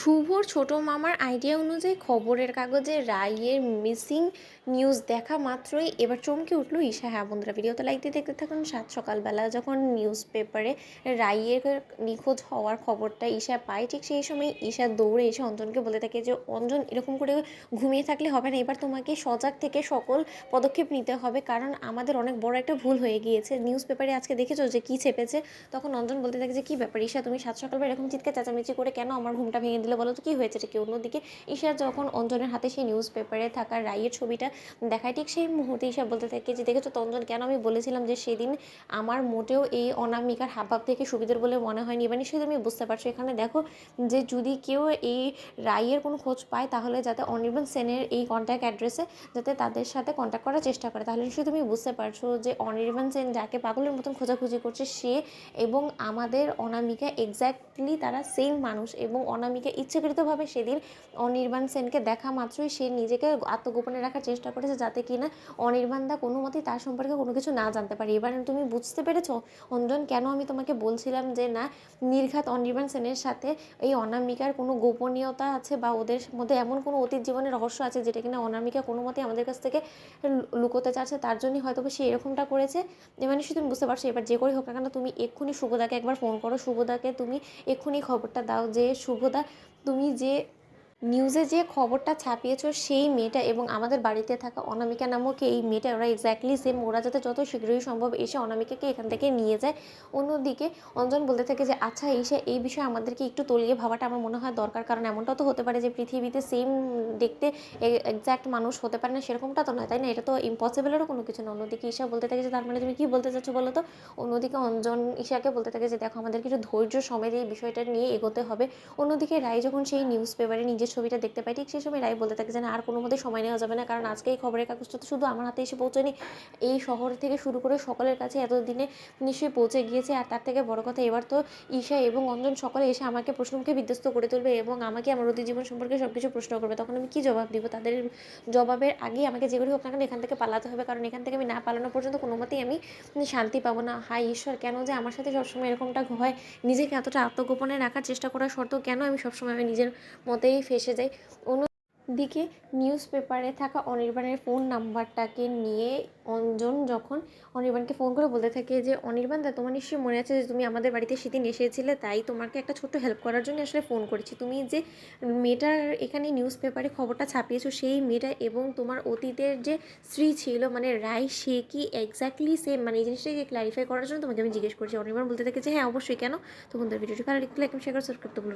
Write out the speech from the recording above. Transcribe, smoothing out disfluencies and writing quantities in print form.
শুভর ছোট মামার আইডিয়া অনুযায়ী খবরের কাগজে রাইয়ের মিসিং নিউজ দেখা মাত্রই এবার চমকে উঠল ঈশা। হ্যাঁ বন্ধুরা, ভিডিওতে লাইক দিয়ে দেখতে থাকুন। সাত সকালবেলা যখন নিউজ পেপারে রাইয়ের নিখোঁজ হওয়ার খবরটা ঈশা পায়, ঠিক সেই সময় ঈশা দৌড়ে এসে অঞ্জনকে বলে থাকে যে অঞ্জন, এরকম করে ঘুমিয়ে থাকলে হবে না, এবার তোমাকে সজাগ থেকে সকল পদক্ষেপ নিতে হবে, কারণ আমাদের অনেক বড় একটা ভুল হয়ে গিয়েছে। নিউজ পেপারে আজকে দেখেছো যে কী ছেপেছে। তখন অঞ্জন বলতে থাকে যে কী ব্যাপার ঈশা, তুমি সাত সকালবেলা এরকম চিৎকার চেঁচামেচি করে কেন আমার ঘুমটা ভেঙে দিলে, বলো তো কী হয়েছে কি। অন্যদিকে ঈশা যখন অঞ্জনের হাতে সেই নিউজ পেপারে থাকা রাইয়ের ছবিটা দেখায়, ঠিক সেই মুহূর্তে ঈশা বলতে থাকে যে দেখেছো তো অঞ্জন, কেন আমি বলেছিলাম যে সেদিন আমার মোটেও এই অনামিকার হাবভাব থেকে সুবিধার বলে মনে হয়নি। এবার নিশ্চয়ই তুমি বুঝতে পারছো এখানে দেখো যে যদি কেউ এই রাইয়ের কোনো খোঁজ পায় তাহলে যাতে অনির্বাণ সেনের এই কন্ট্যাক্ট অ্যাড্রেসে যাতে তাদের সাথে কন্ট্যাক্ট করার চেষ্টা করে। তাহলে নিশ্চয়ই তুমি বুঝতে পারছো যে অনির্বাণ সেন যাকে পাগলের মতন খোঁজাখুঁজি করছে সে এবং আমাদের অনামিকা এক্স্যাক্টলি তারা সেম মানুষ। এবং অনামিকা ইচ্ছাকৃতভাবে সেদিন অনির্বাণ সেনকে দেখা মাত্রই সে নিজেকে আত্মগোপনে রাখার চেষ্টা করেছে, যাতে কিনা অনির্বাণ দা কোনো মতেই তার সম্পর্কে কোনো কিছু না জানতে পারে। এবার তুমি বুঝতে পেরেছো অঞ্জন, কেন আমি তোমাকে বলছিলাম যে না, নির্ঘাত অনির্বাণ সেনের সাথে এই অনামিকার কোনো গোপনীয়তা আছে বা ওদের মধ্যে এমন কোনো অতীত জীবনের রহস্য আছে যেটা কিনা অনামিকা কোনো মতেই আমাদের কাছ থেকে লুকোতে চাচ্ছে, তার জন্যই হয়তো সে এরকমটা করেছে। এবার নিশ্চয়ই তুমি বুঝতে পারছো। এবার যে করেই হোক না কেন তুমি এক্ষুনি শুভদাকে একবার ফোন করো, শুভদাকে তুমি এক্ষুনি খবরটা দাও যে শুভদা, তুমি যে নিউজে যে খবরটা ছাপিয়েছো সেই মেয়েটা এবং আমাদের বাড়িতে থাকা অনামিকা নামক এই মেয়েটা, ওরা এক্স্যাক্টলি সেম, ওরা যাতে যত শীঘ্রই সম্ভব এসে অনামিকাকে এখান থেকে নিয়ে যায়। অন্যদিকে অঞ্জন বলতে থাকে যে আচ্ছা এসে এই বিষয়ে আমাদেরকে একটু তলিয়ে ভাবাটা আমার মনে হয় দরকার, কারণ এমনটাও তো হতে পারে যে পৃথিবীতে সেম দেখতে এক্স্যাক্ট মানুষ হতে পারে না, সেরকমটা তো নয়, তাই না? এটা তো ইম্পসিবলেরও কোনো কিছু না। অন্যদিকে ঈশা বলতে থাকে যে তার মানে তুমি কী বলতে চাচ্ছো বলো তো। অন্যদিকে অঞ্জন ঈশাকে বলতে থাকে যে দেখো আমাদের কিছু ধৈর্য সমেত এই বিষয়টা নিয়ে এগোতে হবে। অন্যদিকে রায় যখন সেই নিউজ পেপারে নিজের ছবিটা দেখতে পাই, ঠিক সেই সময় রায় বলতে থাকে যে না, আর কোনো মতেই সময় নেওয়া যাবে না, কারণ আজকে এই খবরের কাগজটা তো শুধু আমার হাতে এসে পৌঁছয়নি, এই শহর থেকে শুরু করে সকলের কাছে এতদিনে নিশ্চয়ই পৌঁছে গিয়েছে। আর তার থেকে বড় কথা, এবার তো ঈশা এবং অঞ্জন সকলে এসে আমাকে প্রশ্নমুখে বিধ্বস্ত করে তুলবে এবং আমাকে আমার অতীত জীবন সম্পর্কে সব কিছু প্রশ্ন করবে। তখন আমি কী জবাব দিব? তাদের জবাবের আগেই আমাকে যে করে হোক না কেন এখান থেকে পালাতে হবে, কারণ এখান থেকে আমি না পালানো পর্যন্ত কোনো মতেই আমি শান্তি পাবো না। হায় ঈশ্বর, কেন যে আমার সাথে সবসময় এরকমটা হয়, নিজেকে এতটা আত্মগোপনে রাখার চেষ্টা করা সত্ত্বেও কেন আমি সবসময় আমি নিজের মতেই ফেসে যাই। অন্যদিকে নিউজ পেপারে থাকা অনির্বাণের ফোন নাম্বারটাকে নিয়ে অঞ্জন যখন অনির্বাণকে ফোন করে বলতে থাকে যে অনির্বাণ দা, তোমার নিশ্চয়ই মনে আছে যে তুমি আমাদের বাড়িতে সেদিন এসেছিলে, তাই তোমাকে একটা ছোট্ট হেল্প করার জন্য আসলে ফোন করেছি। তুমি যে মেয়েটার এখানে নিউজ পেপারে খবরটা ছাপিয়েছো সেই মেয়েটা এবং তোমার অতীতের যে স্ত্রী ছিল মানে রায়, সে কি এক্স্যাক্টলি সেম? মানে এই জিনিসটাকে ক্লারিফাই করার জন্য তোমাকে আমি জিজ্ঞেস করছি। অনির্বাণ বলতে থাকে যে হ্যাঁ অবশ্যই, কেন? তো বন্ধুদের ভিডিওটি ভালো লাগলে একদম শেয়ার করে সাবস্ক্রাইব করতে ভুলো না।